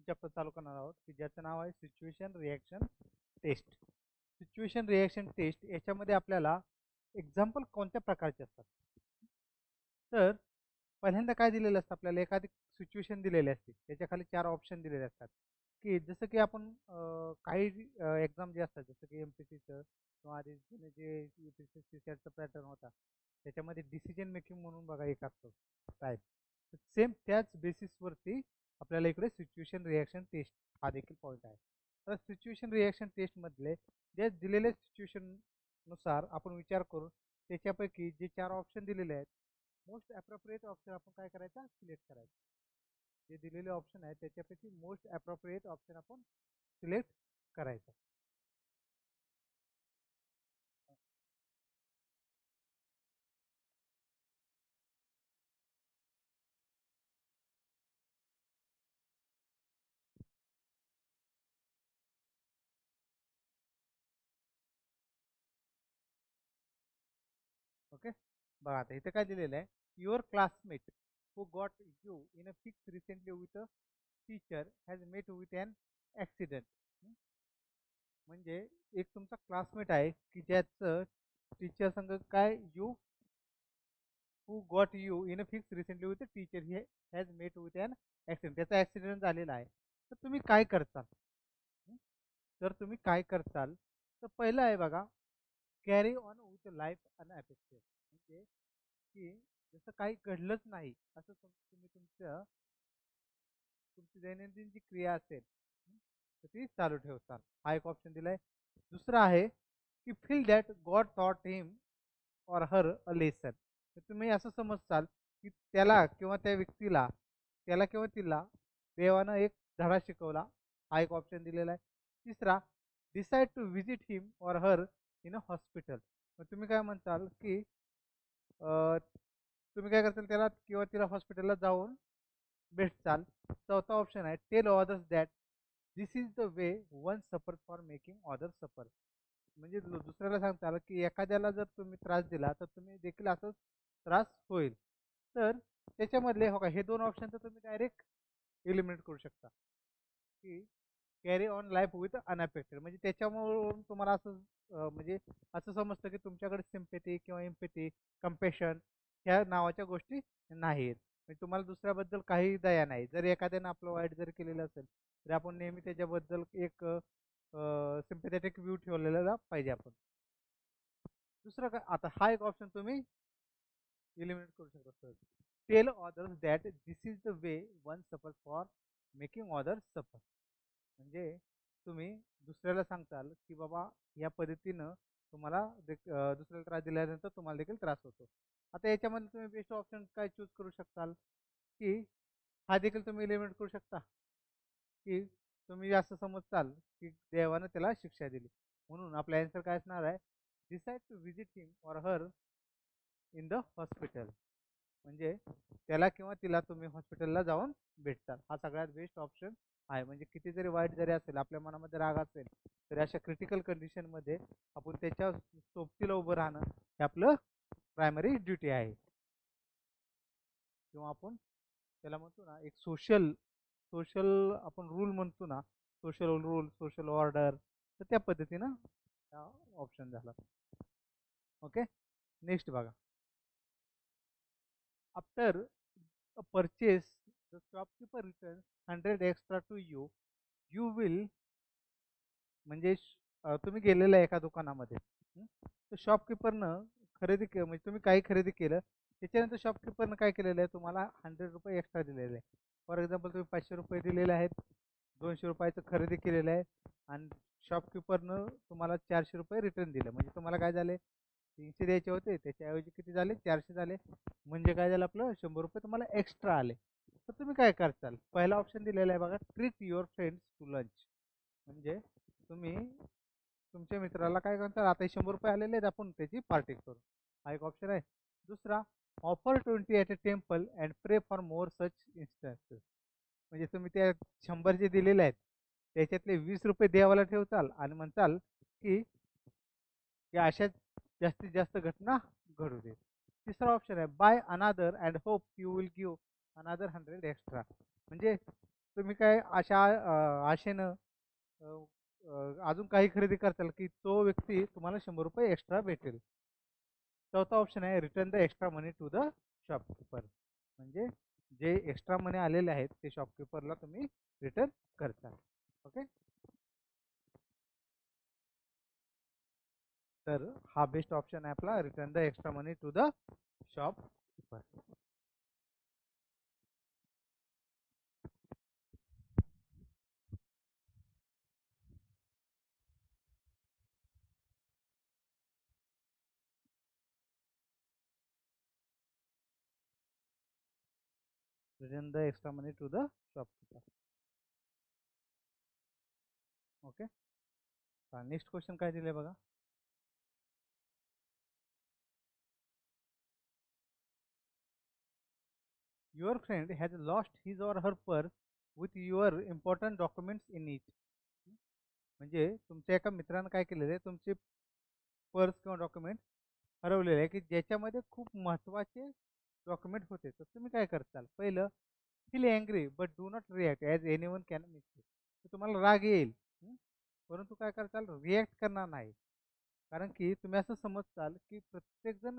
Chapter चालू करणार आहोत की ज्याचं नाव आहे situation reaction test. Situation reaction test याच्यामध्ये आपल्याला एक्झाम्पल कोणत्या प्रकारचे असतात. तर पहिल्यांदा काय दिलेलं असतं, आपल्याला एखादी सिच्युएशन दिलेली असते, त्याच्या खाली 4 ऑप्शन दिलेले असतात की जसं की आपण काही एक्झाम जे असतात जसं की MPSCचं किंवा आधी जे UPSC चा पॅटर्न होता त्याच्यामध्ये डिसिजन मेकिंग म्हणून बघा एक असतो टाईप. सेम त्याच बेसिसवरती आपल्याला इकडे सिच्युएशन रिॲक्शन टेस्ट हा देखील पॉईंट आहे. तर सिच्युएशन रिॲक्शन टेस्टमधले जे दिलेले सिच्युएशननुसार आपण विचार करू त्याच्यापैकी जे 4 ऑप्शन दिलेले आहेत मोस्ट ॲप्रोप्रिएट ऑप्शन आपण काय करायचा सिलेक्ट करायचा. जे दिलेले ऑप्शन आहे त्याच्यापैकी मोस्ट ॲप्रोप्रिएट ऑप्शन आपण सिलेक्ट करायचा. ओके, बघा आता इथे काय दिलेलं आहे, your classmate who got you in a fix recently with a teacher has met with an accident. म्हणजे एक तुमचा क्लासमेट आहे की ज्याचं टीचर संग काय you who got you in a fix recently with teacher he has met with an accident, त्याचा accident झालेला आहे. तर तुम्ही काय करताल? हं? तर तुम्ही काय करताल, तर पहिलं आहे बघा carry on with life unaffected. म्हणजे की जसं काही घडलंच नाही असं तुम्ही तुमची दैनंदिन जी क्रिया असेल तर ती चालू ठेवताल. हा एक ऑप्शन दिलाय. दुसरा आहे की feel that God thought him or her a lesson. तर तुम्ही असं समजताल की त्याला किंवा त्या व्यक्तीला, त्याला किंवा तिला देवानं एक धडा शिकवला. हा एक ऑप्शन दिलेला आहे. तिसरा, decide to visit him or her in a hospital. मग तुम्ही काय म्हणताल की तुम्ही काय करताल, त्याला किंवा तिला हॉस्पिटलला जाऊन भेटचाल. चौथा ऑप्शन आहे tell others that this is the way one suffer for making other suffer. म्हणजे दुसऱ्याला सांगताल की एखाद्याला जर तुम्ही त्रास दिला तर तुम्ही देखील असंच त्रास होईल. तर त्याच्यामधले हो का हे दोन ऑप्शन तर तुम्ही डायरेक्ट एलिमिनेट करू शकता की carry on life with unaffected. म्हणजे त्याच्यामुळं तुम्हाला असं म्हणजे असं समजतं की तुमच्याकडे सिम्पॅथी किंवा एम्पॅथी, कम्पॅशन ह्या नावाच्या गोष्टी नाहीत. म्हणजे तुम्हाला दुसऱ्याबद्दल काही दया नाही. जर एखाद्यानं आपलं वाईट जर केलेलं असेल तर आपण नेहमी त्याच्याबद्दल एक सिम्पॅथेटिक व्ह्यू ठेवलेला पाहिजे आपण. दुसरं काय, आता हा एक ऑप्शन तुम्ही एलिमिनेट करू शकता sir. Tell others that this is the way one suffer for making others suffer. म्हणजे तुम्ही दुसऱ्याला सांगताल की बाबा या पद्धतीनं तुम्हाला दुसऱ्याला त्रास दिल्यानंतर तुम्हाला देखील त्रास होतो. आता याच्यामध्ये तुम्ही बेस्ट ऑप्शन काय चूज करू शकताल की हा देखील तुम्ही एलिमिनेट करू शकता की तुम्ही असं समजताल की देवानं त्याला शिक्षा दिली. म्हणून आपला आन्सर काय असणार आहे, decide to visit him or her in the hospital. म्हणजे त्याला किंवा तिला तुम्ही हॉस्पिटलला जाऊन भेटताल. हा सगळ्यात बेस्ट ऑप्शन आहे. म्हणजे किती जरी वाईट जरी असेल, आपल्या मनामध्ये राग असेल, तर अशा क्रिटिकल कंडिशनमध्ये आपण त्याच्या सोबतीला उभं राहणं हे आपलं प्रायमरी ड्युटी आहे. किंवा आपण त्याला म्हणतो ना एक सोशल सोशल आपण रूल म्हणतो ना, सोशल रूल, सोशल ऑर्डर, तर त्या पद्धतीनं ऑप्शन झाला. ओके, नेक्स्ट बघा. After a purchase, the shopkeeper returns 100 extra to you. You will, म्हणजे तुम्ही गेलेला एका दुकानामध्ये, तर शॉपकीपरनं म्हणजे तुम्ही काही खरेदी केलं त्याच्यानंतर शॉपकीपरनं काय केलेलं आहे, तुम्हाला 100 रुपये एक्स्ट्रा दिलेले आहे. फॉर एक्झाम्पल तुम्ही 500 रुपये दिलेले आहेत, 200 रुपयाचं खरेदी केलेलं आहे आणि शॉपकीपरनं तुम्हाला 400 रुपये रिटर्न दिलं. म्हणजे तुम्हाला काय झाले, 300 द्यायचे होते त्याच्याऐवजी किती झाले, 400 झाले. म्हणजे काय झालं, आपलं 100 रुपये तुम्हाला एक्स्ट्रा आले. तर तुम्ही काय करताल, पहिला ऑप्शन दिलेला आहे बघा, treat your friends to lunch. म्हणजे तुम्ही तुमच्या मित्राला काय करताल, आता 100 रुपये आलेले आहेत, आपण त्याची पार्टी करू. हा एक ऑप्शन आहे. दुसरा, offer 20 at a temple and प्रे फॉर मोर सच इन्स्टन्सेस. म्हणजे तुम्ही त्या 100 जे दिलेले आहेत त्याच्यातले 20 रुपये देवाला ठेवताल आणि म्हणताल की या अशा जास्तीत जास्त घटना घडू दे. तिसरा ऑप्शन आहे by another and hope you will give अनादर 100 एक्स्ट्रा. म्हणजे तुम्ही काय अशा आशेनं अ, अजून काही खरेदी करताल की तो व्यक्ती तुम्हाला 100 रुपये एक्स्ट्रा भेटेल. चौथा ऑप्शन आहे return the extra money to the shopkeeper. म्हणजे जे एक्स्ट्रा मनी आलेले आहेत ते शॉपकीपरला तुम्ही रिटर्न करता. ओके. तर हा बेस्ट ऑप्शन आहे आपला return the extra money to the shopkeeper. Return the extra money to the shopkeeper. Okay. Next question काय दिले बघा. Your friend has lost his or her purse with your important documents in it. म्हणजे तुमच्या एका मित्रानं काय केलेलं आहे, तुमचे पर्स किंवा डॉक्युमेंट हरवलेले आहे की ज्याच्यामध्ये खूप महत्त्वाचे डॉक्युमेंट होते. तर तुम्ही काय करताल, पहिलं feel angry but do not react as anyone can mistake. तर तुम्हाला राग येईल, परंतु काय करताल, रिॲक्ट करणार नाही. कारण की तुम्ही असं समजताल की प्रत्येकजण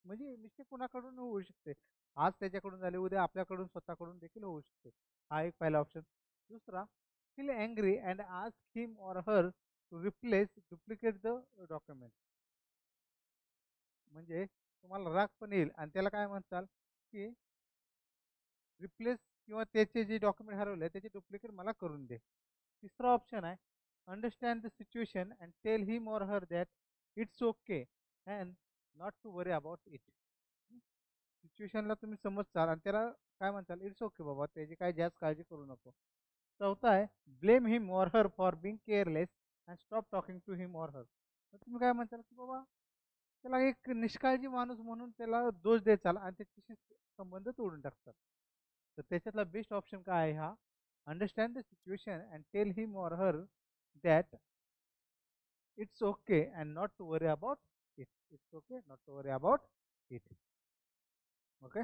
म्हणजे मिस्टेक कोणाकडून होऊ शकते. आज त्याच्याकडून झाले, उद्या आपल्याकडून स्वतःकडून देखील होऊ शकते. हा एक पहिला ऑप्शन. दुसरा, feel angry and ask him or her to replace duplicate the document. म्हणजे तुम्हाला राग पण येईल आणि त्याला काय म्हणताल की रिप्लेस किंवा त्याचे जे डॉक्युमेंट हरवले त्याचे डुप्लिकेट मला करून दे. तिसरा ऑप्शन आहे understand the situation and tell him or her that it's okay and not to worry about it. सिच्युएशनला तुम्ही समजताल आणि त्याला काय म्हणताल, इट्स ओके बाबा, त्याची काय जास्त काळजी करू नको. चौथा आहे blame him or her for being careless and stop talking to him or her. तुम्ही काय म्हणताल की बाबा त्याला एक निष्काळजी माणूस म्हणून त्याला दोष द्यायचा आणि त्याच्याशी संबंध तोडून टाकतात. तर त्याच्यातला बेस्ट ऑप्शन काय आहे हा, understand the situation and tell him or her that it's okay and not to worry about it. It's okay not to worry about it. Okay.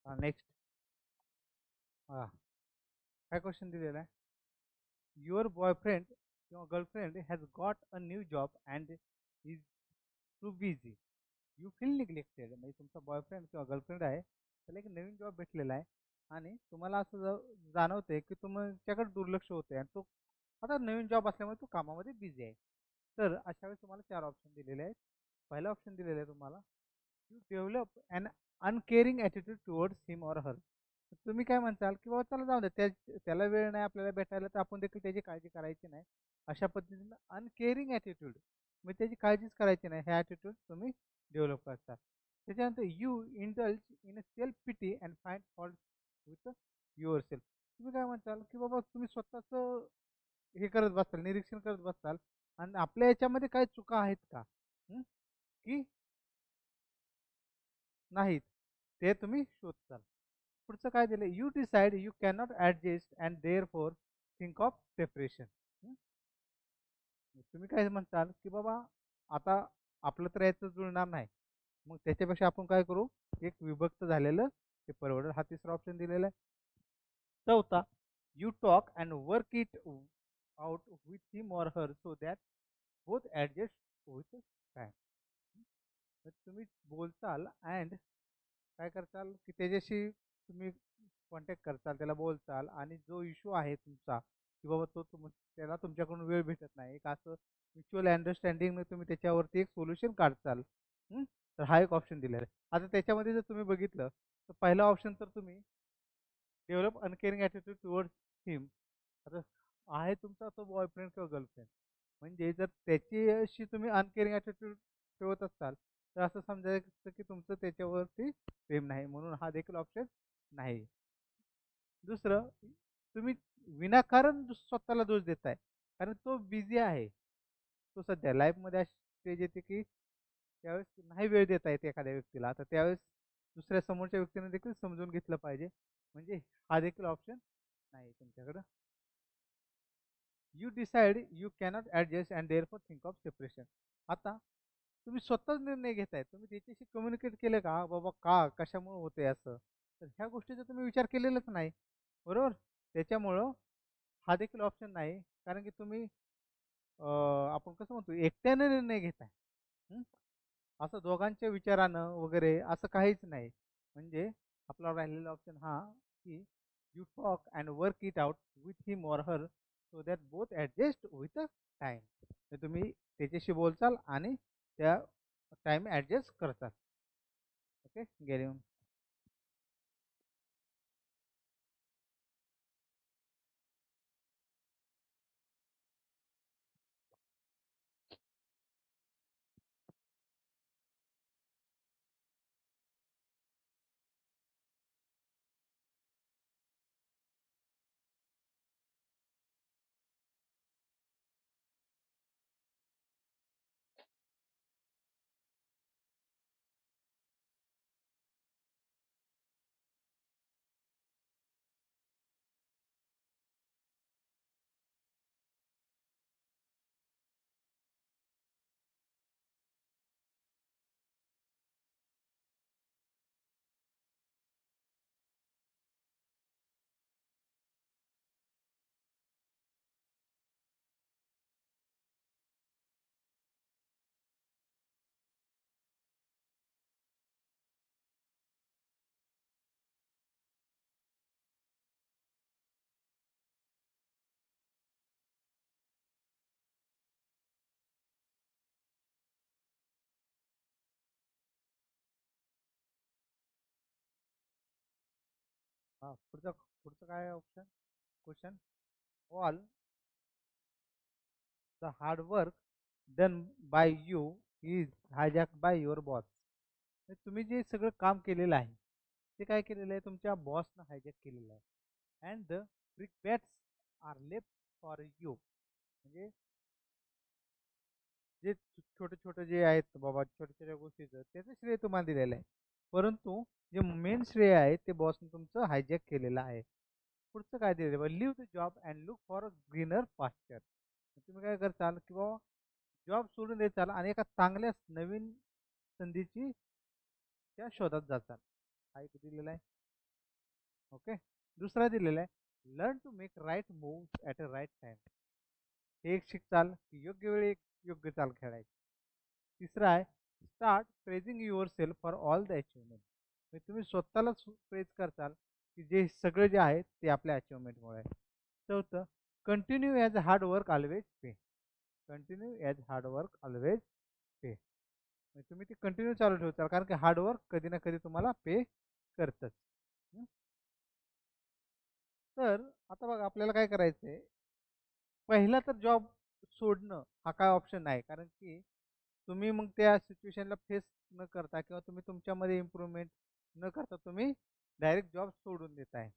Next. हा काय क्वेश्चन दिलेला आहे, युअर बॉयफ्रेंड किंवा girlfriend has got a new job and is too busy. You feel neglected. म्हणजे तुमचा boyfriend किंवा girlfriend आहे, त्याला एक नवीन जॉब भेटलेला आहे आणि तुम्हाला असं जाणवते की तुमच्याकडे दुर्लक्ष होते आणि तो आता नवीन जॉब असल्यामुळे तो कामामध्ये बिझी आहे. तर अशा वेळेस तुम्हाला चार ऑप्शन दिलेले आहेत. पहिला ऑप्शन दिलेला आहे तुम्हाला, you develop an uncaring attitude towards him or her. तुम्ही काय म्हणताल की बाबा चला जाऊ द्या, त्याला वेळ नाही आपल्याला भेटायला तर आपण देखील त्याची काळजी करायची नाही. अशा पद्धतीनं अनकेअरिंग ॲटिट्यूड म्हणजे त्याची काळजीच करायची नाही, हे ॲटिट्यूड तुम्ही डेव्हलप करतात. त्याच्यानंतर you indulge in a self pity and find fault with your self. तुम्ही काय म्हणताल की बाबा तुम्ही स्वतःचं हे करत बसताल, निरीक्षण करत बसताल आणि आपल्या याच्यामध्ये काही चुका आहेत का, की नाहीत, ते तुम्ही शोधताल. पुढचं काय दिलं, you decide you cannot adjust and therefore think of separation. तुम्ही काय म्हणताल की बाबा आता आपलं तर याचं जुळणार नाही, मग त्याच्यापेक्षा आपण काय करू, एक विभक्त झालेलं ते परवडेल. हा तिसरा ऑप्शन दिलेला आहे. चौथा, you talk and work it out with him or her so that both adjust with time. तुम्ही बोलताल अँड काय करताल की त्याच्याशी तुम्ही कॉन्टॅक्ट करचाल, त्याला बोलचाल आणि जो इश्यू आहे तुमचा की बाबा त्याला तुमच्याकडून वेळ भेटत नाही, एक असं म्युच्युअल अंडरस्टँडिंगने तुम्ही त्याच्यावरती एक सोल्युशन काढचाल. हं? तर हा एक ऑप्शन दिलेला आहे. आता त्याच्यामध्ये जर तुम्ही बघितलं तर पहिला ऑप्शन तर तुम्ही डेव्हलप अनकेअरिंग ॲटिट्यूड टुवर्ड्स हिम. आता आहे तुमचा तो बॉयफ्रेंड किंवा गर्लफ्रेंड, म्हणजे जर त्याच्याशी तुम्ही अनकेअरिंग ॲटिट्यूड ठेवत असाल तर असं समजायचं की तुमचं त्याच्यावरती प्रेम नाही, म्हणून हा देखील ऑप्शन नाही. दुसरं, तुम्ही विनाकारण स्वतःला दोष देताय, कारण तो बिझी आहे. तो सध्या लाईफमध्ये अशी स्टेज येते की त्यावेळेस नाही वेळ देता येते एखाद्या व्यक्तीला, तर त्यावेळेस दुसऱ्या समोरच्या व्यक्तीने देखील समजून घेतलं पाहिजे, म्हणजे हा देखील ऑप्शन नाही तुमच्याकडं. You decide you cannot adjust and therefore think of separation. आता तुम्ही स्वतःच निर्णय घेताय, तुम्ही त्याच्याशी कम्युनिकेट केलं का बाबा का कशामुळे होते असं, तर ह्या गोष्टीचा तुम्ही विचार केलेलाच नाही, बरोबर. त्याच्यामुळं हा देखील ऑप्शन नाही, कारण की तुम्ही आपण कसं म्हणतो एकट्याने निर्णय घेताय. हं? असं दोघांच्या विचारानं वगैरे असं काहीच नाही. म्हणजे आपला राहिलेला ऑप्शन हा की you talk and work it out with him or her so that both adjust with a time. तर तुम्ही त्याच्याशी बोलचाल आणि त्या टाईम ॲडजस्ट करताल. ओके, गेले. हा, पुढचं पुढचं काय option, question. All the hard work done by you is hijack by your boss. तुम्ही जे सगळं काम केलेलं आहे ते काय केलेलं आहे, तुमच्या बॉसनं हायजॅक केलेलं आहे. And the brickbats are left for you. म्हणजे जे छोटे छोटे जे आहेत बाबा छोट्या छोट्या गोष्टीचं त्याचं श्रेय तुम्हाला दिलेलं आहे, परंतु जे मेन श्रेय आहे ते बॉसने तुमचं हायजॅक केलेलं आहे. पुढचं काय दिलेलं आहे, leave the job and look for a greener pasture. तुम्ही काय करताल की बाबा जॉब सोडून द्यायचाल आणि एका चांगल्या नवीन संधीची त्या शोधात जाचाल. हा एक दिलेला आहे. ओके. दुसरा दिलेला आहे, learn to make right move at a right time. हे एक शिकचाल की योग्य वेळी एक योग्य चाल खेळायची. तिसरा आहे, start praising your self for all the achievement. म्हणजे तुम्ही स्वतःलाच प्रेज करताल की जे सगळं जे आहे ते आपल्या अचिव्हमेंटमुळे आहे. चौथं, continue as hard work always पे. Continue as hard work always पे. म्हणजे तुम्ही ते कंटिन्यू चालू ठेवताल, कारण की हार्डवर्क कधी ना कधी तुम्हाला पे करतच. हं? तर आता बघा आपल्याला काय करायचं आहे, पहिला तर जॉब सोडणं हा काय ऑप्शन नाही, कारण की तुम्ही मग त्या सिच्युएशनला फेस न करता किंवा तुम्ही तुमच्यामध्ये इम्प्रूव्हमेंट न करता तुम्ही डायरेक्ट जॉब सोडून देताय.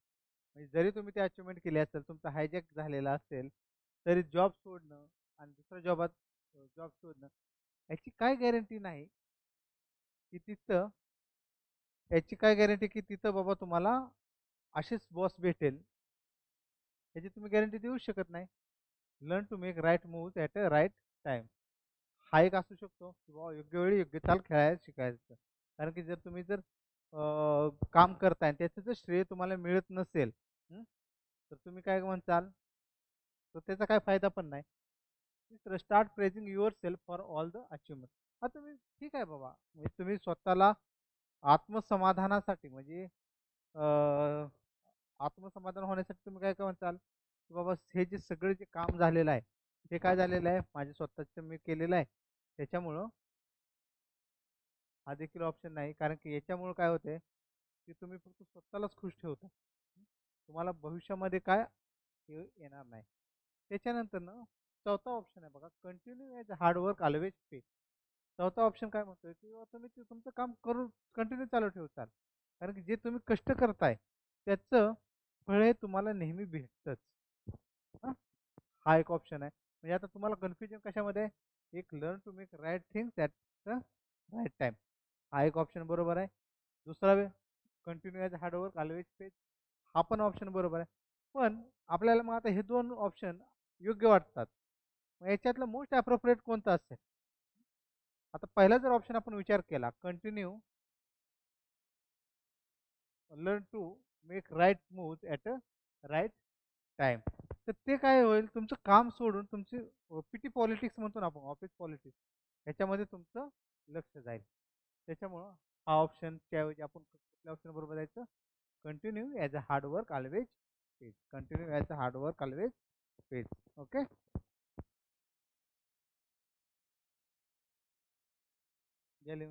म्हणजे जरी तुम्ही ते अचिव्हमेंट केली असेल, तुमचा हायजॅक झालेला असेल, तरी जॉब सोडणं आणि दुसऱ्या जॉब शोधणं याची काय गॅरंटी नाही की तिथं, याची काय गॅरंटी की तिथं बाबा तुम्हाला असेच बॉस भेटेल, याची तुम्ही गॅरंटी देऊ शकत नाही. Learn to make right move at a right time. हा एक असू शकतो की बाबा योग्य वेळी योग्य चाल खेळायला शिकायचं. कारण की जर तुम्ही जर काम करताय आणि त्याचं जर श्रेय तुम्हाला मिळत नसेल, हं, तर तुम्ही काय म्हणताल, तर त्याचा काय फायदा पण नाही. तिसरं, start praising your self for all the achievement. हा तुम्ही ठीक आहे बाबा, म्हणजे तुम्ही स्वतःला आत्मसमाधानासाठी म्हणजे आत्मसमाधान होण्यासाठी तुम्ही काय काय म्हणताल की बाबा हे जे सगळे जे काम झालेलं आहे ते काय झालेलं आहे माझे स्वतःचं मी केलेलं आहे त्याच्यामुळं हा देखील ऑप्शन नाही कारण की याच्यामुळं काय होते की तुम्ही फक्त स्वतःलाच खुश ठेवता तुम्हाला भविष्यामध्ये काय येणार नाही त्याच्यानंतर ना चौथा ऑप्शन आहे बघा कंटिन्यू ॲज हार्डवर्क ऑलवेज पे चौथा ऑप्शन काय म्हणतोय की बाबा तुम्ही ते तुमचं काम करून कंटिन्यू चालू ठेवताल कारण की जे तुम्ही कष्ट करताय त्याचं फळ हे तुम्हाला नेहमी भेटतंच हा हा एक ऑप्शन आहे म्हणजे आता तुम्हाला कन्फ्युजन कशामध्ये आहे? एक learn to make right things at the right time हा एक ऑप्शन बरोबर आहे दुसरा way continue as hard work always pay हा पण ऑप्शन बरोबर आहे पण आपल्याला मग आता हे दोन ऑप्शन योग्य वाटतात मग याच्यातलं मोस्ट अप्रोप्रिएट कोणतं असेल आता पहिला जर ऑप्शन आपण विचार केला continue learn to make right move at a right time तर ते काय होईल तुमचं काम सोडून तुमची पीटी पॉलिटिक्स म्हणतो ना आपण ऑफिस पॉलिटिक्स ह्याच्यामध्ये तुमचं लक्ष जाईल त्याच्यामुळं हा ऑप्शनच्या ऐवजी आपण कुठल्या ऑप्शन बरोबर जायचं continue as a hard work always pays continue as a hard work always pays okay गेले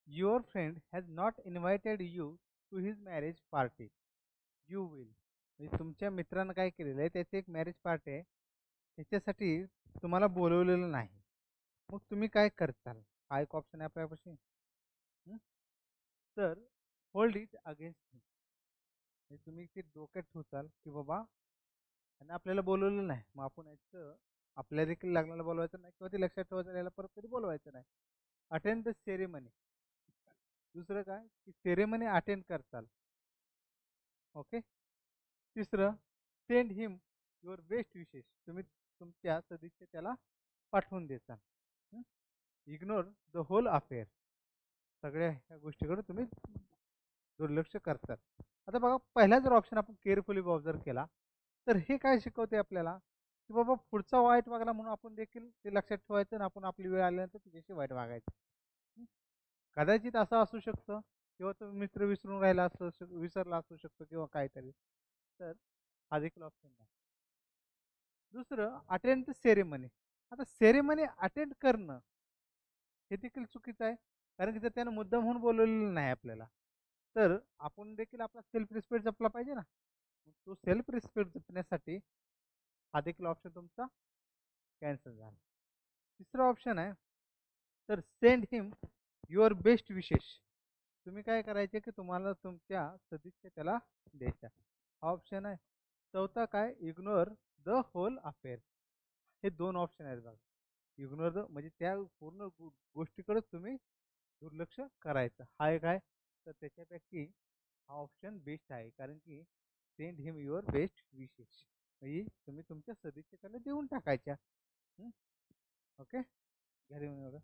your friend has not invited you to his marriage party you will म्हणजे तुमच्या मित्रानं काय केलेलं आहे त्याची एक मॅरेज पार्टी आहे त्याच्यासाठी तुम्हाला बोलवलेलं नाही मग तुम्ही काय करताल हा एक ऑप्शन आहे आपल्यापाशी तर होल्ड इट अगेन्स्ट मी तुम्ही ते डोक्यात ठेवताल की बाबा आणि आपल्याला बोलवलं नाही मग आपण याचं आपल्या देखील लग्नाला बोलवायचं नाही किंवा ते लक्षात ठेवायचं याला परत कधी बोलवायचं नाही अटेंड द सेरेमनी दुसरं काय की सेरेमनी अटेंड करताल ओके तिसरं सेंड हिम युअर बेस्ट विशेस तुम्ही तुमच्या सदिच्छा त्याला पाठवून देता इग्नोर द होल अफेअर सगळ्या ह्या गोष्टीकडे तुम्ही दुर्लक्ष करतात आता बघा पहिला जर ऑप्शन आपण केअरफुली ऑब्झर्व केला तर हे काय शिकवते आपल्याला की बाबा पुढचा वाईट वागला म्हणून आपण देखील ते लक्षात ठेवायचं आणि आपण आपली वेळ आल्यानंतर तुझ्याशी वाईट वागायचं हं? कदाचित असं असू शकतं किंवा तो मित्र विसरून राहिला असू विसरला असू शकतो किंवा काहीतरी तर हा देखील ऑप्शन नाही दुसरं अटेंड द सेरेमनी आता सेरेमनी अटेंड करणं हे देखील चुकीचं आहे कारण की जर त्यानं मुद्दाम म्हणून बोलवलेलं नाही आपल्याला तर आपण देखील आपला सेल्फ रिस्पेक्ट जपला पाहिजे ना तो सेल्फ रिस्पेक्ट जपण्यासाठी हा देखील ऑप्शन तुमचा कॅन्सल झाला तिसरा ऑप्शन आहे तर सेंड हिम युअर बेस्ट विशेष तुम्ही काय करायचे की तुम्हाला तुमच्या सदिच्छा त्याला द्यायच्या हा ऑप्शन आहे चौथा काय इग्नोर द होल अफेअर हे दोन ऑप्शन आहेत बघा इग्नोर द म्हणजे त्या पूर्ण गोष्टीकडेच तुम्ही दुर्लक्ष करायचं हा एक आहे तर त्याच्यापैकी हा ऑप्शन बेस्ट आहे कारण की सेंड हिम युअर बेस्ट विशेस म्हणजे तुम्ही तुमच्या सदिच्छा त्याला देऊन टाकायच्या ओके घरी एवढं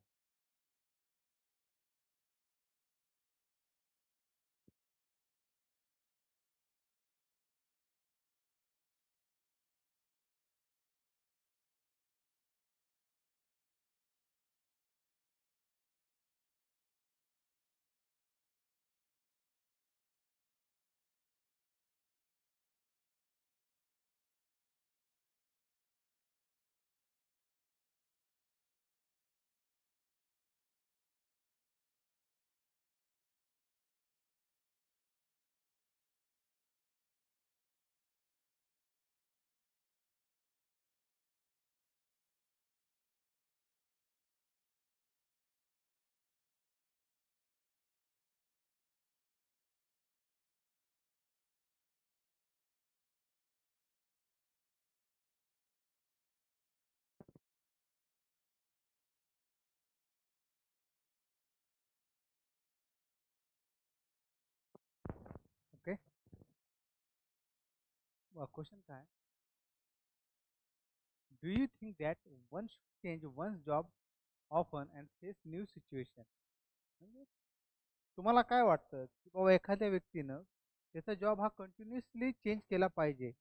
क्वेश्चन काय, do you think that one should change one's job often and face new situation? म्हणजे तुम्हाला काय वाटतं की बाबा एखाद्या व्यक्तीनं त्याचा जॉब हा कंटिन्युअसली चेंज केला पाहिजे,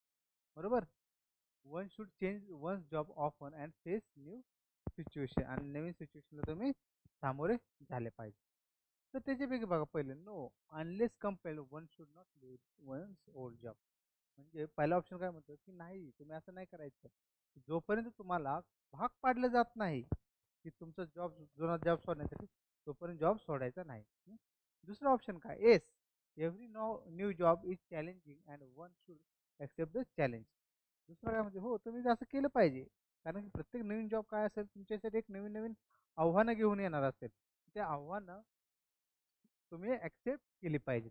बरोबर? One should change one's job often and face new situation, आणि नवीन सिच्युएशनला तुम्ही सामोरे झाले पाहिजे. तर त्याच्यापैकी बघा पहिले, no unless compelled one should not leave one's old job. म्हणजे पहिला ऑप्शन काय म्हणतो की नाही, तुम्ही असं नाही करायचं. जोपर्यंत तुम्हाला भाग पाडलं जात नाही की तुमचा जॉब, जुना जॉब सोडण्यासाठी, तोपर्यंत जॉब सोडायचा नाही. दुसरा ऑप्शन काय, yes every new job is challenging and one should accept the challenge. दुसरं काय म्हणजे, हो तुम्ही असं केलं पाहिजे, कारण की प्रत्येक नवीन जॉब काय असेल तुमच्यासाठी एक नवीन नवीन आव्हानं घेऊन येणार असेल. त्या आव्हानं तुम्ही ॲक्सेप्ट केली पाहिजे.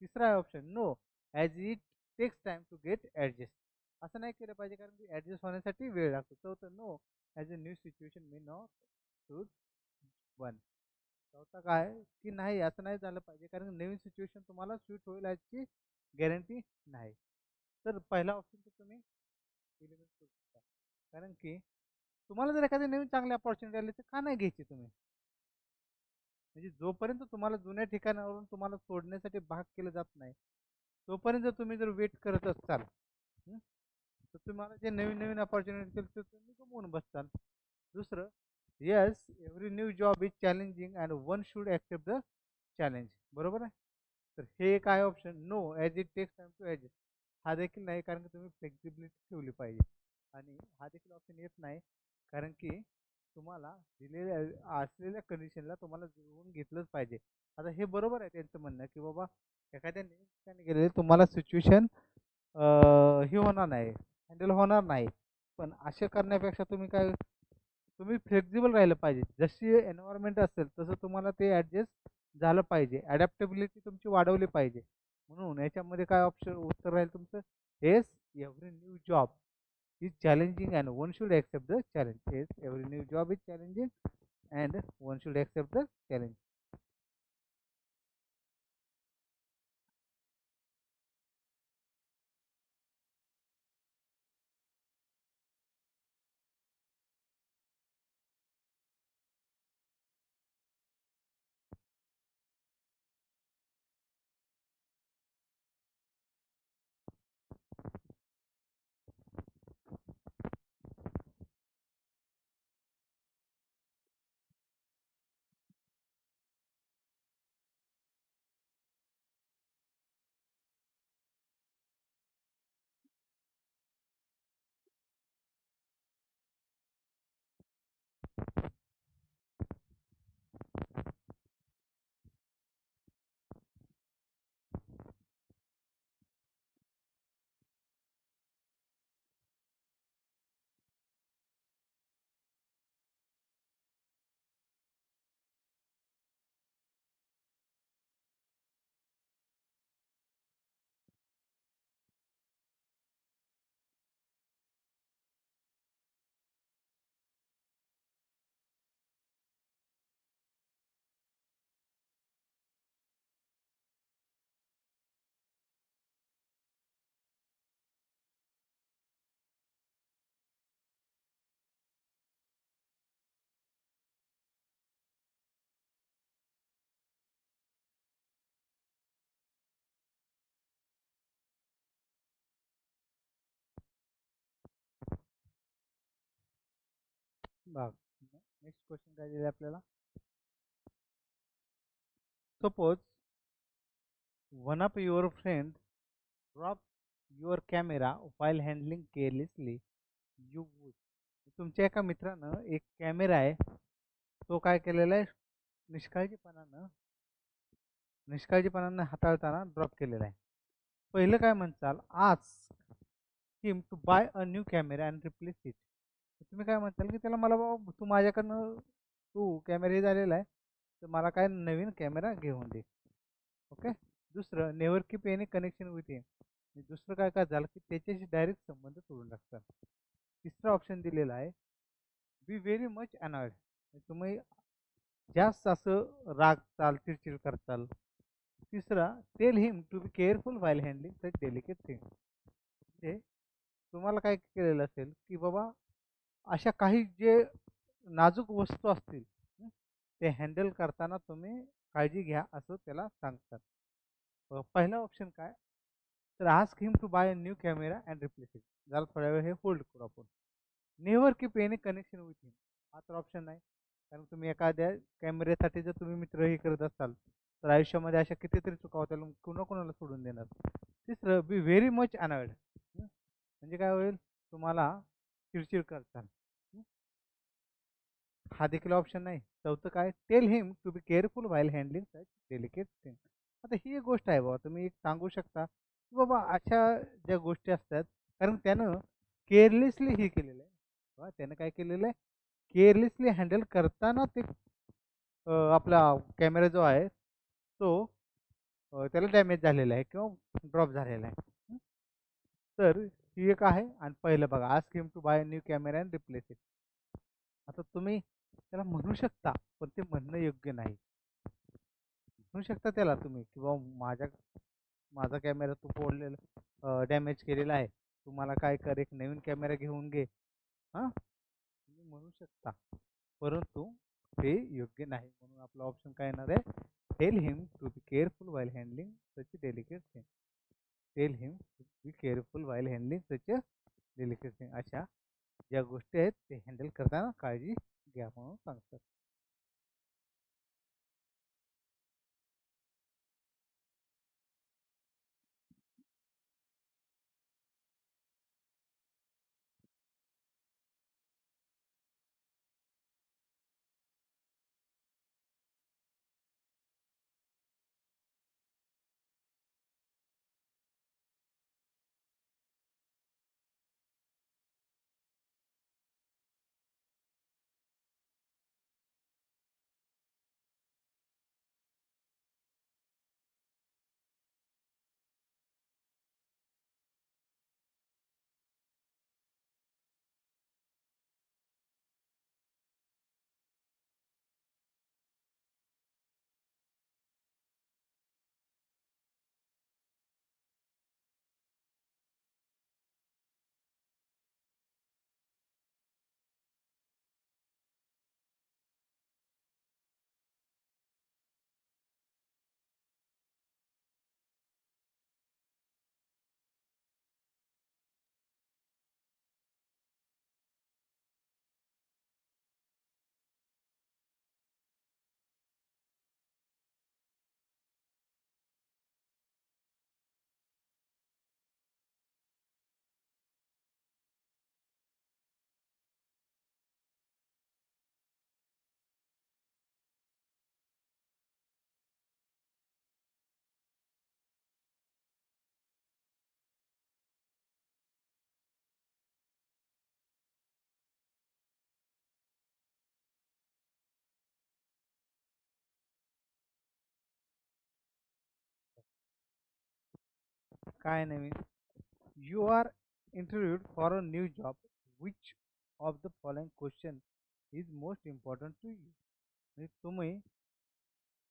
तिसरा option, no as it takes time to get adjust. असं नाही केलं पाहिजे कारण की ॲडजस्ट होण्यासाठी वेळ लागतो. चौथं, no as a new situation may not suit one. चौथा काय की नाही, असं नाही झालं पाहिजे कारण नवीन सिच्युएशन तुम्हाला सूट होईल याची गॅरंटी नाही. तर पहिला ऑप्शन तर तुम्ही एलिमिनेट करू शकता, कारण की तुम्हाला जर एखादी नवीन चांगली अपॉर्च्युनिटी आली तर का नाही घ्यायची तुम्ही? म्हणजे जोपर्यंत तुम्हाला जुन्या ठिकाणावरून तुम्हाला सोडण्यासाठी भाग केलं जात नाही, तोपर्यंत तुम्ही जर वेट करत असाल, हं, तर तुम्हाला जे नवीन नवीन अपॉर्च्युनिटी ते तुम्ही गमवून बसताल. दुसरं, yes every new job is challenging and one should accept the challenge. बरोबर आहे? तर हे एक आहे option, no as it takes time to adjust. हा देखील नाही कारण की तुम्ही फ्लेक्झिबिलिटी ठेवली पाहिजे. आणि हा देखील ऑप्शन येत नाही कारण की तुम्हाला दिलेल्या असलेल्या कंडिशनला तुम्हाला जुळवून घेतलंच पाहिजे. आता हे बरोबर आहे त्यांचं म्हणणं की बाबा एखाद्या नवीन ठिकाणी गेलेले तुम्हाला सिच्युएशन हे होणार नाही, हँडल होणार नाही. पण असे करण्यापेक्षा तुम्ही काय, तुम्ही फ्लेक्झिबल राहिलं पाहिजे. जशी एन्व्हायरमेंट असेल तसं तुम्हाला ते ॲडजस्ट झालं पाहिजे. ॲडॅप्टेबिलिटी तुमची वाढवली पाहिजे. म्हणून याच्यामध्ये काय ऑप्शन उत्तर राहील तुमचं, yes every new job is challenging and one should accept the challenge. Yes every new job is challenging and one should accept the challenge. बघ, नेक्स्ट क्वेश्चन काय दिले आपल्याला. Suppose one of your friend drop your camera while handling carelessly, you would. तुमच्या एका मित्रानं एक camera आहे, तो काय केलेला आहे, निष्काळजीपणानं निष्काळजीपणानं हाताळताना ड्रॉप केलेला आहे. पहिलं काय म्हणताल, ask him to buy a new camera and replace it. तुम्ही काय म्हणताल की त्याला, मला बाबा तू माझ्याकडनं, तू कॅमेरा हे झालेला आहे तर मला काय नवीन कॅमेरा घेऊन दे. ओके. दुसरं, never keep any connection with him. दुसरं काय काय झालं की त्याच्याशी डायरेक्ट संबंध तोडून टाकतात. तिसरा ऑप्शन दिलेला आहे, बी व्हेरी मच अनॉइड. तुम्ही जास्त असं रागताल, चिडचिड करताल. तिसरा, tell him to be careful while handling such delicate thing. म्हणजे तुम्हाला काय केलेलं असेल की बाबा अशा काही जे नाजूक वस्तू असतील ते हँडल करताना तुम्ही काळजी घ्या असं त्याला सांगतात. पहिला ऑप्शन काय, तर ask him to buy a new camera and replace it. जरा थोड्या वेळ हे होल्ड करू आपण. Never keep any connection with him. हा तर ऑप्शन नाही, कारण तुम्ही एखाद्या कॅमेऱ्यासाठी जर तुम्ही मित्र हे करत असाल तर आयुष्यामध्ये अशा कितीतरी चुका होत्या, कुणा कोणाला सोडून देणार. तिसरं, बी व्हेरी मच अनॉइड. म्हणजे काय होईल, तुम्हाला चिडचिड करताल. हा देखील ऑप्शन नाही. चौथं काय, tell him to be careful while handling such delicate thing. आता ही एक गोष्ट आहे बाबा, तुम्ही एक सांगू शकता की बाबा अशा ज्या गोष्टी असतात, कारण त्यानं केअरलेसली हे केलेलं आहे. त्यानं काय केलेलं आहे, केअरलेसली हँडल करताना ते आपला कॅमेरा जो आहे तो त्याला डॅमेज झालेला आहे किंवा ड्रॉप झालेला आहे. तर ही एक आहे. आणि पहिलं बघा, ask him to buy new camera and replace it. आता तुम्ही त्याला म्हणू शकता, पण ते म्हणणं योग्य नाही. म्हणू शकता त्याला तुम्ही की बाबा माझा कॅमेरा तू फोडलेला डॅमेज केलेला आहे, तू मला काय कर, एक नवीन कॅमेरा घेऊन घे. हां, तुम्ही म्हणू शकता, परंतु ते योग्य नाही. म्हणून आपला ऑप्शन काय येणार आहे, tell him to be careful while handling such delicate thing. Tell him to be careful while handling such delicate thing. अशा ज्या गोष्टी आहेत ते हँडल करताना काळजी घ्या म्हणून सांगतात. काय नवीन, you are interviewed for a new job, which of the following question is most important to you. म्हणजे तुम्ही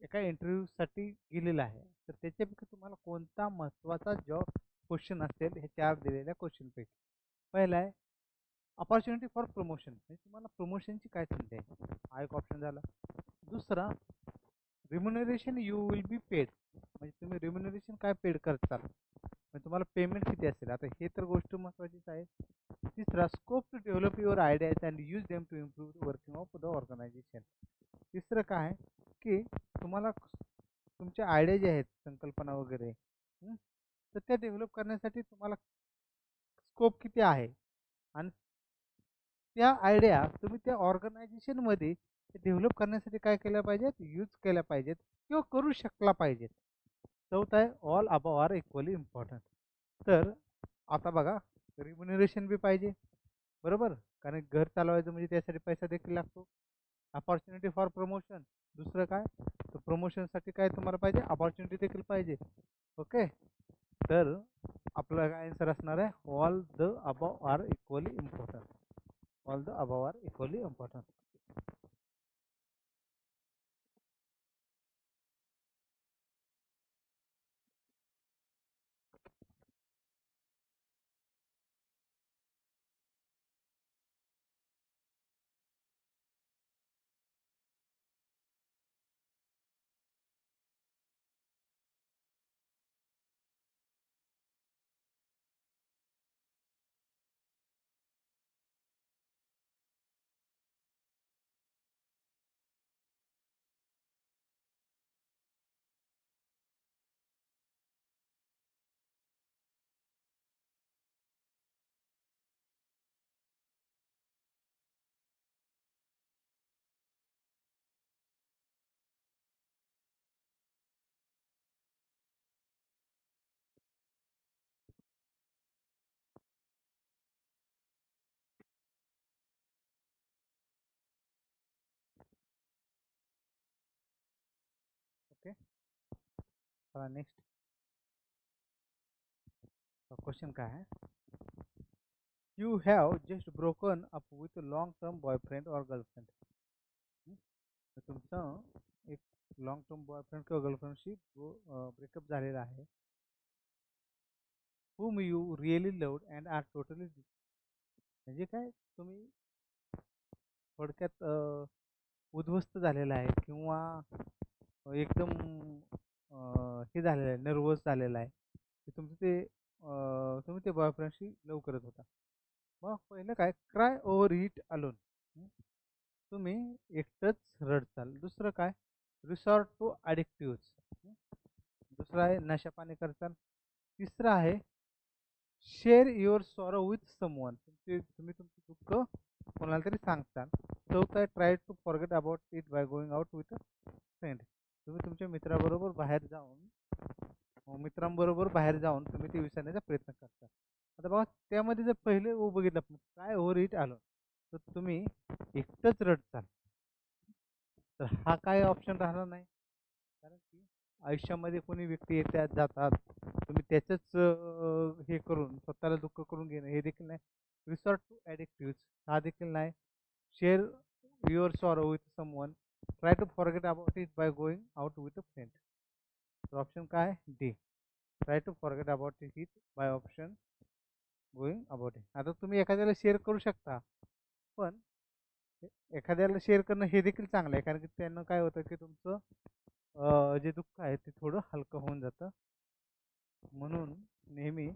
एका इंटरव्ह्यूसाठी गेलेला आहे, तर त्याच्यापैकी तुम्हाला कोणता महत्त्वाचा जॉब क्वेश्चन असेल हे चार दिलेल्या क्वेश्चनपैकी. पहिला आहे अपॉर्च्युनिटी फॉर प्रमोशन, म्हणजे तुम्हाला प्रमोशनची काय संधी आहे, हा एक ऑप्शन झाला. दुसरा, रिम्युनरेशन यू विल बी पेड, म्हणजे तुम्ही रिम्युनरेशन काय पेड करताल, म्हणजे तुम्हाला पेमेंट किती असेल. आता हे तर गोष्ट महत्त्वाचीच आहे. तिसरा, scope to develop your ideas and use them to improve working of the organisation. तिसरं काय आहे की तुम्हाला तुमच्या आयडिया ज्या आहेत, संकल्पना वगैरे, तर त्या डेव्हलप करण्यासाठी तुम्हाला स्कोप किती आहे, आणि त्या आयडिया तुम्ही त्या ऑर्गनायझेशनमध्ये डेव्हलप करण्यासाठी काय केल्या पाहिजेत, यूज केल्या पाहिजेत किंवा करू शकला पाहिजेत. चौथा आहे, all above are equally important. तर आता बघा, रिम्युनरेशन बी पाहिजे, बरोबर, कारण घर चालवायचं म्हणजे त्यासाठी पैसा देखील लागतो. अपॉर्च्युनिटी फॉर प्रमोशन, दुसरं काय, तर प्रमोशनसाठी काय तुम्हाला पाहिजे, अपॉर्च्युनिटी देखील पाहिजे. ओके, तर आपलं काय आन्सर असणार आहे, all the above are equally important. All the above are equally important. चला नेक्स्ट क्वेश्चन काय आहे. You have just broken up with long term boyfriend और गर्लफ्रेंड. तुमचं एक लॉंग टर्म बॉयफ्रेंड किंवा गर्लफ्रेंडशी ब्रेकअप झालेला आहे. whom you really loved and are totally, म्हणजे काय, तुम्ही थोडक्यात उद्ध्वस्त झालेला आहे किंवा एकदम हे झालेलं आहे, नर्वस झालेला आहे की तुमचं ते तुम्ही ते बॉयफ्रेंडशी लव करत होता. मग पहिलं काय, क्राय ओव्हर इट अलोन, तुम्ही एकटंच रडचाल. दुसरं काय, रिसॉर्ट टू ॲडिक्टिव्स, दुसरं आहे नशा पाणी करचाल. तिसरं आहे share your sorrow with someone, तुम्ही तुमचं दुःख कोणाला तरी सांगताल. चौथं आहे try to forget about it by going out with a friend, तुम्ही तुमच्या मित्रांबरोबर बाहेर जाऊन तुम्ही ते विसरण्याचा प्रयत्न करता. आता बघा, त्यामध्ये जर पहिले बघितलं आपण काय ओव्हर इट आलं, तर तुम्ही एकटंच रडचाल, तर हा काय ऑप्शन राहणार नाही. कारण की आयुष्यामध्ये कोणी व्यक्ती येतात जातात, तुम्ही त्याचंच हे करून स्वतःला दुःख करून घेणं हे देखील नाही. रिसॉर्ट टू ॲडिक्टिव्स हा देखील नाही. Share your sorrow with someone, try to forget about it by going out with a friend. तर ऑप्शन काय, D, try to forget about it by option going about it. आता तुम्ही एखाद्याला शेअर करू शकता, पण एखाद्याला शेअर करणं हे देखील चांगलं आहे, कारण की त्यानं काय होतं की तुमचं जे दुःख आहे ते थोडं हलकं होऊन जातं. म्हणून नेहमी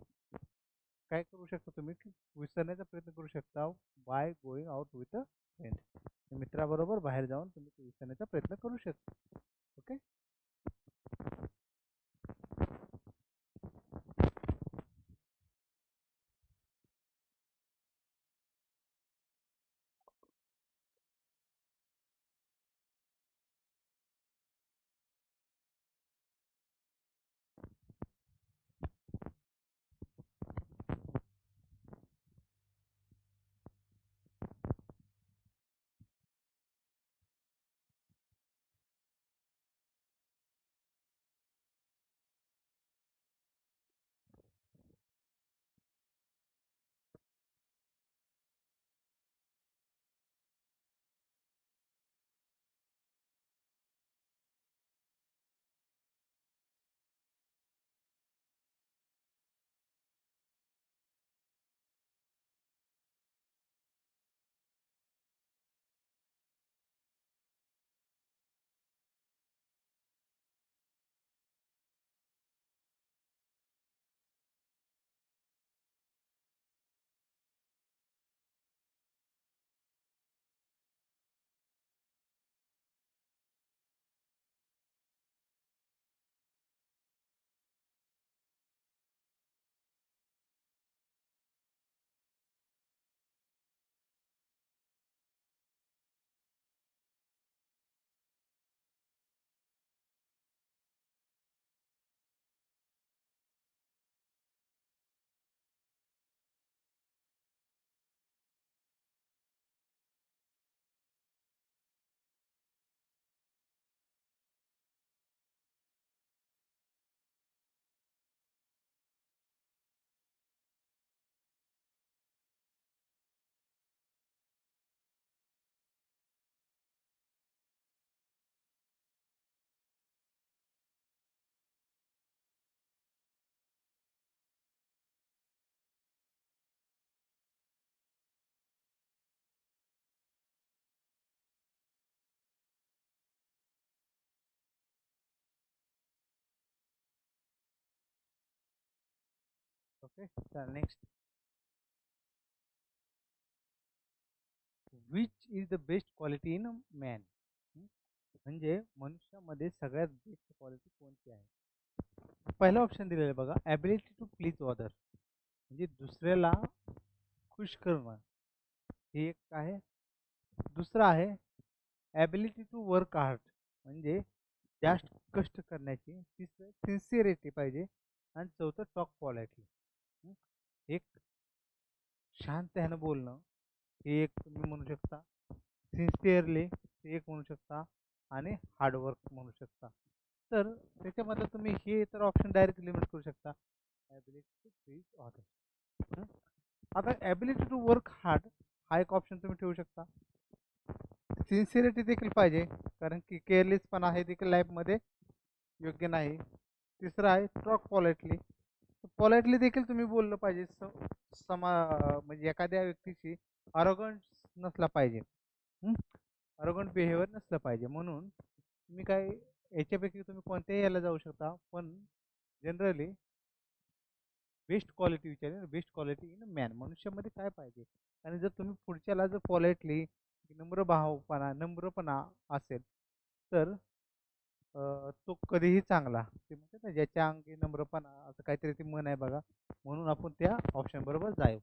काय करू शकता तुम्ही, की विसरण्याचा प्रयत्न करू शकता bye going out with a friend, मित्राबरोबर बाहेर जाऊन तुम्ही ते विसरण्याचा प्रयत्न करू शकता. ओके. ओके, चला next. Which is the best quality in a man, म्हणजे मनुष्यामध्ये सगळ्यात बेस्ट क्वालिटी कोणती आहे. पहिला ऑप्शन दिलेला आहे बघा, ॲबिलिटी टू प्लीज अदर, म्हणजे दुसऱ्याला खुश करणं, हे एक आहे. दुसरं आहे ॲबिलिटी टू वर्क हार्ड, म्हणजे जास्त कष्ट करण्याची. तिसरं सिन्सिअरिटी पाहिजे. आणि चौथं टॉक पॉलाइटली, एक शांत ह्यानं बोलणं, हे एक तुम्ही म्हणू शकता. सिन्सिअरली हे एक म्हणू शकता. आणि हार्डवर्क म्हणू शकता. तर त्याच्यामधलं तुम्ही हे तर ऑप्शन डायरेक्ट लिमिट करू शकता, ॲबिलिटी टू प्लीज ऑदर्स. आता ॲबिलिटी टू वर्क हार्ड हा एक ऑप्शन तुम्ही ठेवू शकता. सिन्सिअरिटी देखील पाहिजे, कारण की केअरलेसपणा हे देखील लाईफमध्ये योग्य नाही. तिसरं आहे टॉक पॉलाइटली. पॉलाइटली देखील तुम्ही बोललं पाहिजे. म्हणजे एखाद्या व्यक्तीशी अरोगंट नसला पाहिजे, अरोगंट बिहेवियर नसलं पाहिजे. म्हणून तुम्ही काय याच्यापैकी तुम्ही कोणत्याही याला जाऊ शकता, पण जनरली बेस्ट क्वालिटी विचारेल. बेस्ट क्वालिटी इन मॅन, मनुष्यामध्ये काय पाहिजे. आणि जर तुम्ही पुढच्याला जर पॉलाइटली नम्रपणा असेल, तर तो कधीही चांगला. ते म्हणतात ना, ज्याच्या अंगी नम्रपणा असं काहीतरी ती म्हण आहे बघा. म्हणून आपण त्या ऑप्शन बरोबर जाऊ.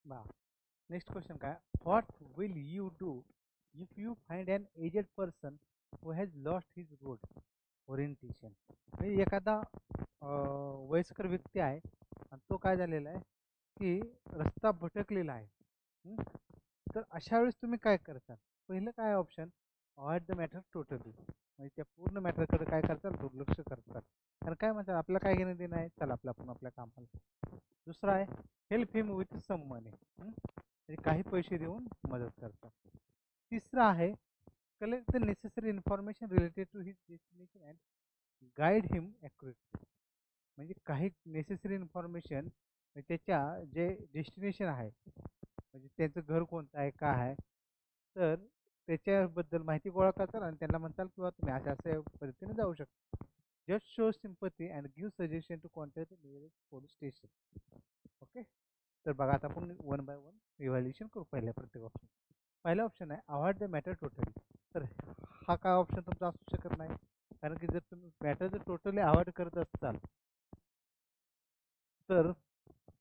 बा नेक्स्ट क्वेश्चन काय, what will you do if you find an aged person who has lost his road orientation. म्हणजे एखादा वयस्कर व्यक्ती आहे आणि तो काय झालेला आहे की रस्ता भटकलेला आहे. हं? तर अशा वेळेस तुम्ही काय करता. पहिलं काय option, avoid the matter totally. म्हणजे त्या पूर्ण मॅटरकडे काय करतात, दुर्लक्ष करतात. कारण काय म्हणतात, आपल्याला काय घेणं देणं आहे, चला आपण आपल्या कामाला. दुसरा आहे help him with some money, म्हणजे काही पैसे देऊन मदत करतात. तिसरा आहे collect the necessary information related to his destination and guide him accurately. म्हणजे काही नेसेसरी इन्फॉर्मेशन त्याच्या जे डेस्टिनेशन आहे, म्हणजे त्यांचं घर कोणतं आहे, काय आहे, तर त्याच्याबद्दल माहिती गोळा करताल आणि त्यांना म्हणताल किंवा तुम्ही अशा अशा पद्धतीने जाऊ शकता. Just show sympathy and give suggestion to contact the nearest police station. Okay. तर बघा आता आपण वन बाय वन इव्हॅल्युएशन करू पहिल्या प्रत्येक ऑप्शन. पहिला ऑप्शन आहे अवॉइड द मॅटर टोटली. तर हा काय ऑप्शन तुमचा असू शकत नाही, कारण की जर तुम्ही मॅटर जर टोटली अवॉइड करत असाल तर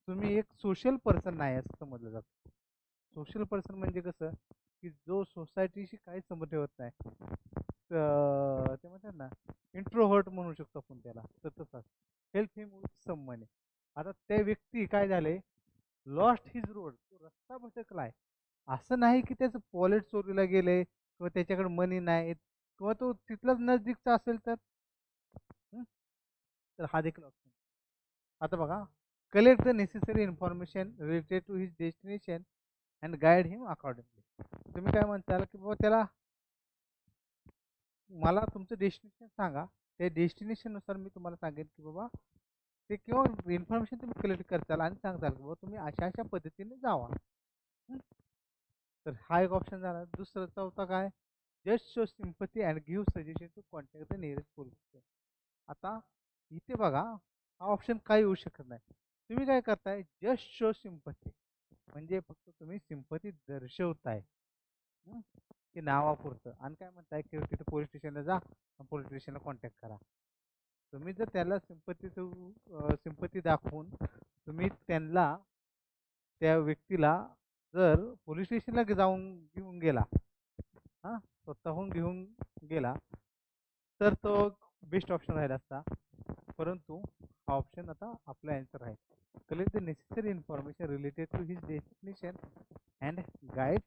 तुम्ही एक सोशल पर्सन नाही असं समजलं जातं. सोशल पर्सन म्हणजे कसं, की जो सोसायटीशी काही संबंध ठेवत नाही, ते म्हणतात ना इंट्रोव्हर्ट म्हणू शकतो आपण त्याला. तर तसाच help him with some money. आता त्या व्यक्ती काय झाले, लॉस्ट हिज रोड, तो रस्ता भटकलाय. असं नाही की त्याचं वॉलेट चोरीला गेले किंवा त्याच्याकडे मनी नाही किंवा तो तिथलाच नजदीकचा असेल तर. हं? तर हा देखील ऑप्शन. आता बघा, collect the necessary information related to his destination and guide him accordingly. तुम्ही काय म्हणताल की बाबा त्याला, मला तुमचं डेस्टिनेशन सांगा, त्या डेस्टिनेशननुसार मी तुम्हाला सांगेन की बाबा ते, किंवा इन्फॉर्मेशन तुम्ही कलेक्ट करताल आणि सांगताल की बाबा तुम्ही अशा अशा पद्धतीने जावा. तर हा एक ऑप्शन झाला. दुसरा चौथा काय, just show sympathy and give suggestion to contact the nearest police. आता इथे बघा, हा ऑप्शन काही येऊ शकत नाही. तुम्ही काय करताय, जस्ट शो सिम्पथी म्हणजे फक्त तुम्ही सिम्पथी दर्शवताय, हं, की नावापुरतं, आणि काय म्हणताय की तिथे पोलीस स्टेशनला जा, पोलीस स्टेशनला कॉन्टॅक्ट करा. तुम्ही जर त्याला सिम्पथी दाखवून तुम्ही त्यांना, त्या व्यक्तीला जर पोलीस स्टेशनला जाऊन घेऊन गेला, हा, स्वतःहून घेऊन गेला, तर तो बेस्ट ऑप्शन राहिला असता. परंतु हा ऑप्शन आता आपला आन्सर आहे. Collect the necessary information related to his destination and guide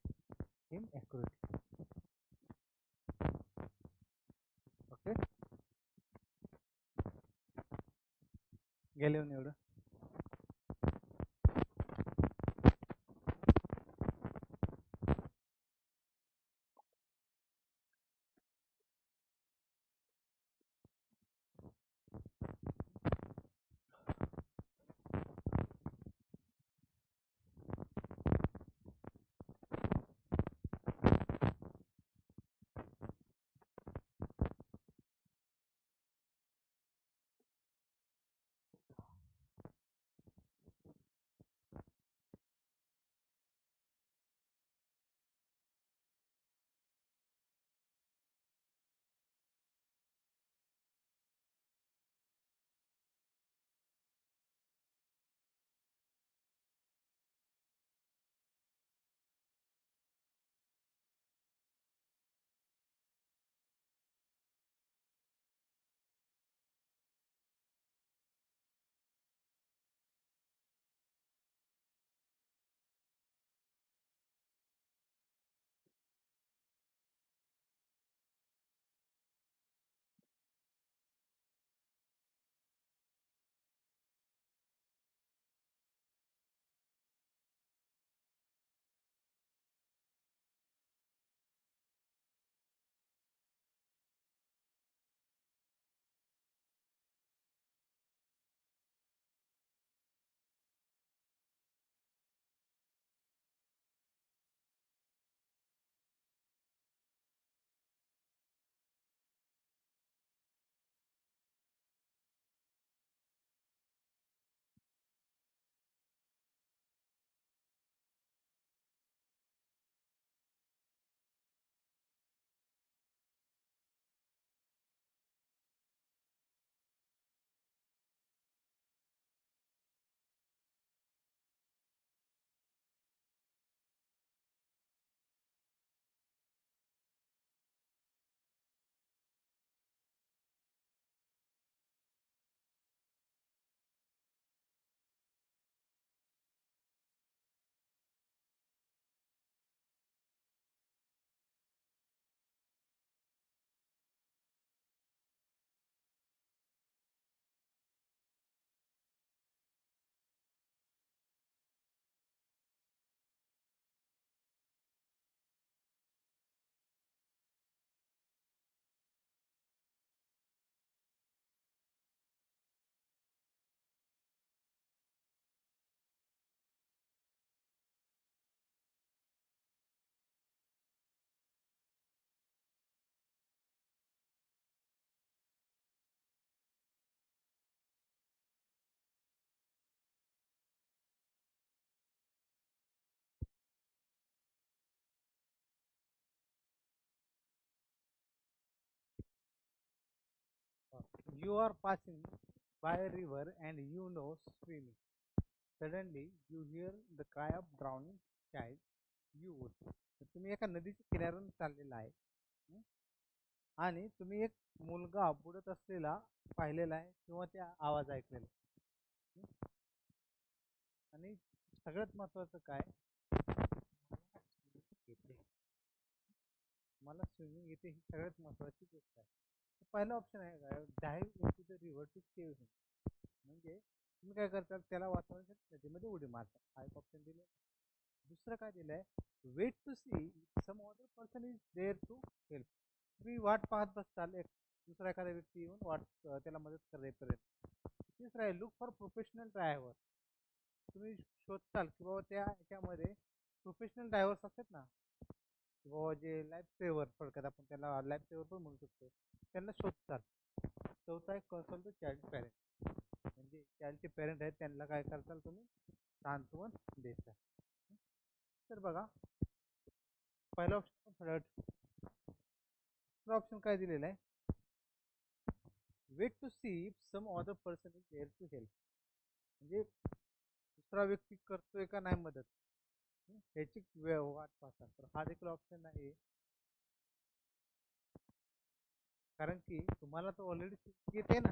him accurately. Okay, गेले एवढं. You are passing by a river and you know swimming. Suddenly you hear the cry of drowning child. You would. तर तुम्ही एका नदीच्या किनाऱ्यावरून चाललेला आहे, हं? आणि तुम्ही एक मुलगा बुडत असलेला पाहिलेला आहे किंवा त्या आवाज ऐकलेला आहे, हं? आणि सगळ्यात महत्वाचं काय, येते, मला स्विमिंग येते, ही सगळ्यात महत्वाची गोष्ट आहे. पहिला ऑप्शन आहे काय, dive into the river to save him. म्हणजे तुम्ही काय करता, त्याला वाचवण्यासाठी नदीमध्ये उडी मारता, हा एक ऑप्शन दिले. दुसरं काय दिलंय, wait to see some other person is there to help. तुम्ही वाट पाहत बसताल, एक दुसरा एखादा व्यक्ती येऊन वाट त्याला मदत करेपर्यंत. तिसरं आहे, लुक फॉर प्रोफेशनल ड्रायव्हर. तुम्ही शोधताल की बाबा त्या ह्याच्यामध्ये प्रोफेशनल ड्रायव्हर्स असतात ना, की बाबा जे लाईफ सेवर थोडक्यात आपण त्याला लाईफ सेवर पण म्हणू शकतो, त्यांना शोधतात. चौथा एक कन्सल्ट द चाइल्ड पॅरेंट, म्हणजे चाइल्डचे पेरेंट आहेत त्यांना काय करताल तुम्ही सांत्वन देता. तर बघा पहिला ऑप्शन फ्लड, दुसरा ऑप्शन काय दिलेला आहे, wait to see if some other person is there to help, म्हणजे दुसरा व्यक्ती करतोय का नाही मदत, ह्याची वाट पाहतात. तर हा देखील ऑप्शन नाही, कारण की तुम्हाला तर ऑलरेडी येते ना,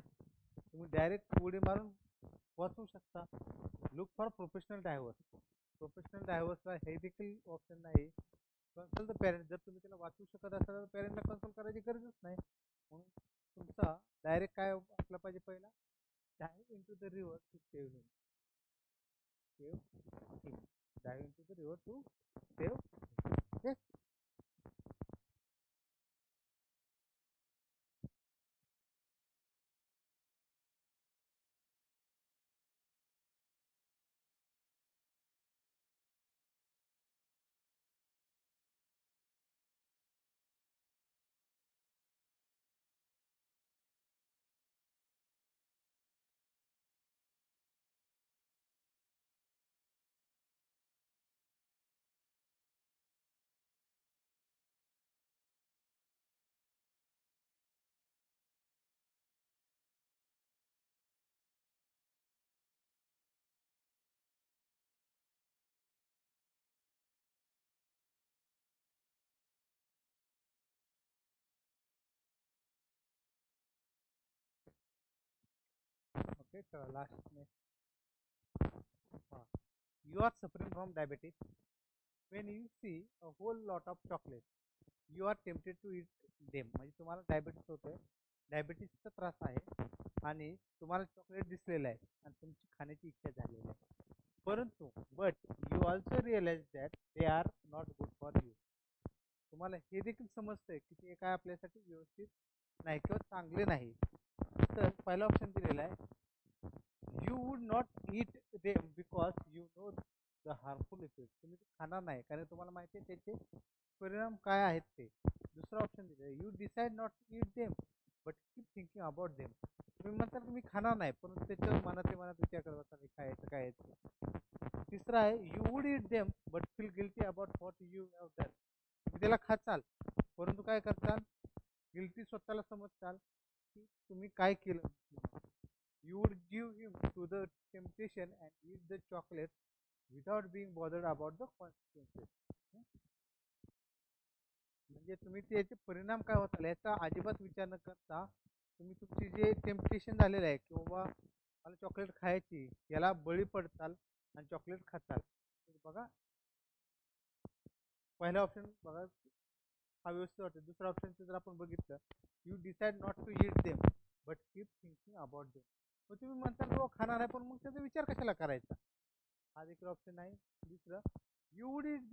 तुम्ही डायरेक्ट उडी मारून वाचवू शकता. Look for professional divers, professional डायव्हर्सला हे देखील ऑप्शन नाही. कन्सल्ट द पेरेंट, जर तुम्ही त्याला वाचू शकत असाल तर पेरेंटला कन्सल्ट करायची गरजच नाही. म्हणून तुमचा डायरेक्ट काय असला पाहिजे, पहिला dive in to the river to save him, save him, dive in to the river to save. Okay. Okay, चला last next. You are suffering from diabetes. When you see a whole lot of chocolate, you are tempted to eat them. म्हणजे तुम्हाला diabetes होतोय, डायबिटीसचा त्रास आहे आणि तुम्हाला chocolate दिसलेलं आहे आणि तुमची खाण्याची इच्छा झालेली आहे. परंतु but you also realise that they are not good for you. तुम्हाला हे देखील समजतंय की ते काय आपल्यासाठी व्यवस्थित नाही किंवा चांगले नाही. तर पहिला ऑप्शन दिलेला आहे, you would not eat them because you know the harmful effect. तुम्ही ते खाणार नाही कारण तुम्हाला माहिती आहे त्याचे परिणाम काय आहेत ते. दुसरा ऑप्शन दिलं आहे, you decide not to eat them but keep thinking about them. तुम्ही म्हणता तुम्ही खाणार नाही पण त्याच्यावर मनात विचार करत असता खायचं काय यायचं. तिसरा आहे, you would eat them but feel guilty about what you have done. तुम्ही त्याला खाचाल परंतु काय करताल, गिल्टी स्वतःला समजताल की तुम्ही काय केलं. You would give him to the temptation and eat the chocolate without being bothered about the consequences. म्हणजे तुम्ही त्याचे परिणाम काय होतात याचा अजिबात विचार न करता तुम्ही तुमची जे टेम्पटेशन झालेलं आहे की बाबा मला चॉकलेट खायची याला बळी पडताल आणि चॉकलेट खाताल. बघा पहिला ऑप्शन बघा हा व्यवस्थित वाटतो. दुसरा ऑप्शन जर आपण बघितलं, you decide not to eat them but keep thinking about them. मग तुम्ही म्हणता तो खाणार आहे पण मग त्याचा विचार कशाला करायचा, हा देखील ऑप्शन नाही. दुसरं, यू वुड ईट